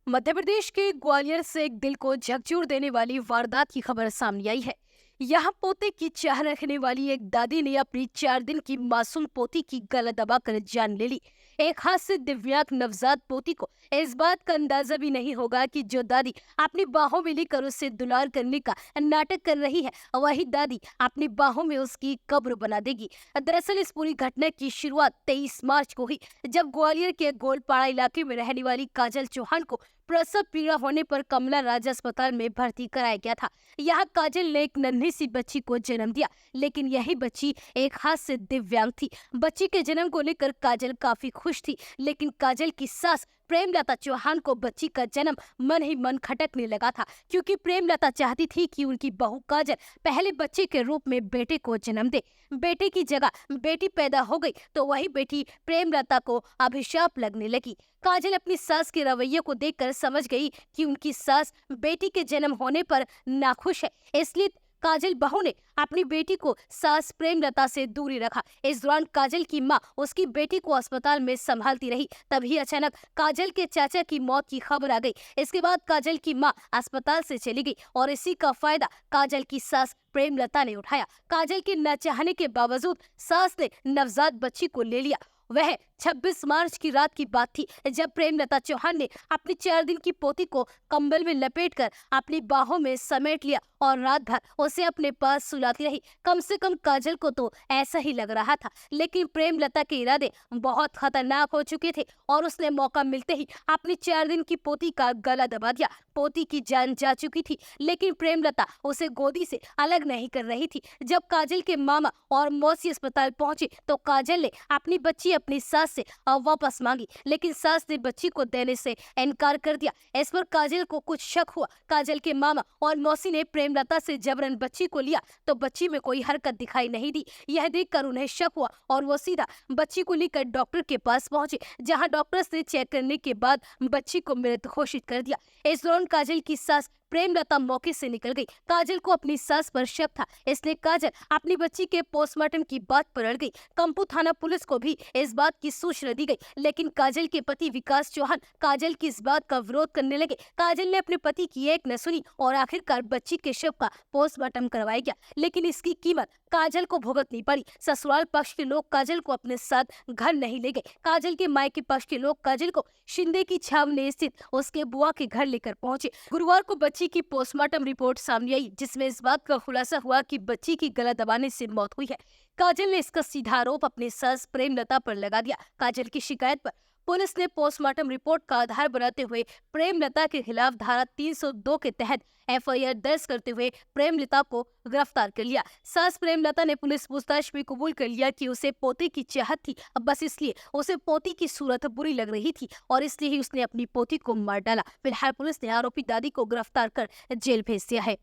मध्य प्रदेश के ग्वालियर से एक दिल को झकझोर देने वाली वारदात की खबर सामने आई है। यहाँ पोते की चाह रखने वाली एक दादी ने अपनी 4 दिन की मासूम पोती की गला दबाकर जान ले ली। एक हाथ से दिव्यांग नवजात पोती को इस बात का अंदाजा भी नहीं होगा कि जो दादी अपनी बाहों में लेकर उसे दुलार करने का नाटक कर रही है, वही दादी अपनी बाहों में उसकी कब्र बना देगी। दरअसल इस पूरी घटना की शुरुआत 23 मार्च को हुई, जब ग्वालियर के गोलपाड़ा इलाके में रहने वाली काजल चौहान को प्रसव पीड़ा होने पर कमला राज अस्पताल में भर्ती कराया गया था। यहाँ काजल ने एक नन्ही सी बच्ची को जन्म दिया, लेकिन यही बच्ची एक हाथ से दिव्यांग थी। बच्ची के जन्म को लेकर काजल काफी खुश थी, लेकिन काजल की सास प्रेमलता चौहान को बच्ची का जन्म मन ही मन खटकने लगा था, क्योंकि प्रेमलता चाहती थी कि उनकी बहू काजल पहले बच्चे के रूप में बेटे को जन्म दे। बेटे की जगह बेटी पैदा हो गई तो वही बेटी प्रेमलता को अभिशाप लगने लगी। काजल अपनी सास के रवैये को देखकर समझ गई कि उनकी सास बेटी के जन्म होने पर नाखुश है, इसलिए काजल बहू ने अपनी बेटी को सास प्रेमलता से दूरी रखा। इस दौरान काजल की मां उसकी बेटी को अस्पताल में संभालती रही। तभी अचानक काजल के चाचा की मौत की खबर आ गई। इसके बाद काजल की मां अस्पताल से चली गई और इसी का फायदा काजल की सास प्रेमलता ने उठाया। काजल के न चाहने के बावजूद सास ने नवजात बच्ची को ले लिया। वह 26 मार्च की रात की बात थी, जब प्रेमलता चौहान ने अपनी 4 दिन की पोती को कंबल में लपेटकर अपनी बाहों में समेट लिया और रात भर उसे अपने पास सुलाती रही। कम से कम काजल को तो ऐसा ही लग रहा था, लेकिन प्रेमलता के इरादे बहुत खतरनाक हो चुके थे और उसने मौका मिलते ही अपनी 4 दिन की पोती का गला दबा दिया। पोती की जान जा चुकी थी, लेकिन प्रेमलता उसे गोदी से अलग नहीं कर रही थी। जब काजल के मामा और मौसी अस्पताल पहुंचे तो काजल ने अपनी बच्ची अपनी सास से वापस मांगी, लेकिन सास ने बच्ची को देने से इनकार कर दिया। इस पर काजल को कुछ शक हुआ। काजल के मामा और मौसी ने प्रेमलता से जबरन बच्ची को लिया तो बच्ची में कोई हरकत दिखाई नहीं दी। यह देखकर उन्हें शक हुआ और वो सीधा बच्ची को लेकर डॉक्टर के पास पहुंचे, जहां डॉक्टर्स ने चेक करने के बाद बच्ची को मृत घोषित कर दिया। इस दौरान काजल की सास प्रेमलता मौके से निकल गई। काजल को अपनी सास पर शक था, इसलिए काजल अपनी बच्ची के पोस्टमार्टम की बात पर अड़ गई। कंपू थाना पुलिस को भी इस बात की सूचना दी गई, लेकिन काजल के पति विकास चौहान काजल की इस बात का विरोध करने लगे। काजल ने अपने पति की एक न सुनी और आखिरकार बच्ची के शव का पोस्टमार्टम करवाया गया, लेकिन इसकी कीमत काजल को भुगतनी पड़ी। ससुराल पक्ष के लोग काजल को अपने साथ घर नहीं ले गए। काजल के मायके पक्ष के लोग काजल को शिंदे की छावनी स्थित उसके बुआ के घर लेकर पहुंचे। गुरुवार को बच्ची की पोस्टमार्टम रिपोर्ट सामने आई, जिसमें इस बात का खुलासा हुआ कि बच्ची की गला दबाने से मौत हुई है। काजल ने इसका सीधा आरोप अपनी सास प्रेमलता पर लगा दिया। काजल की शिकायत पर पुलिस ने पोस्टमार्टम रिपोर्ट का आधार बनाते हुए प्रेमलता के खिलाफ धारा 302 के तहत एफआईआर दर्ज करते हुए प्रेमलता को गिरफ्तार कर लिया। सास प्रेमलता ने पुलिस पूछताछ में कबूल कर लिया कि उसे पोते की चाहत थी, अब बस इसलिए उसे पोती की सूरत बुरी लग रही थी और इसलिए ही उसने अपनी पोती को मार डाला। फिलहाल पुलिस ने आरोपी दादी को गिरफ्तार कर जेल भेज दिया है।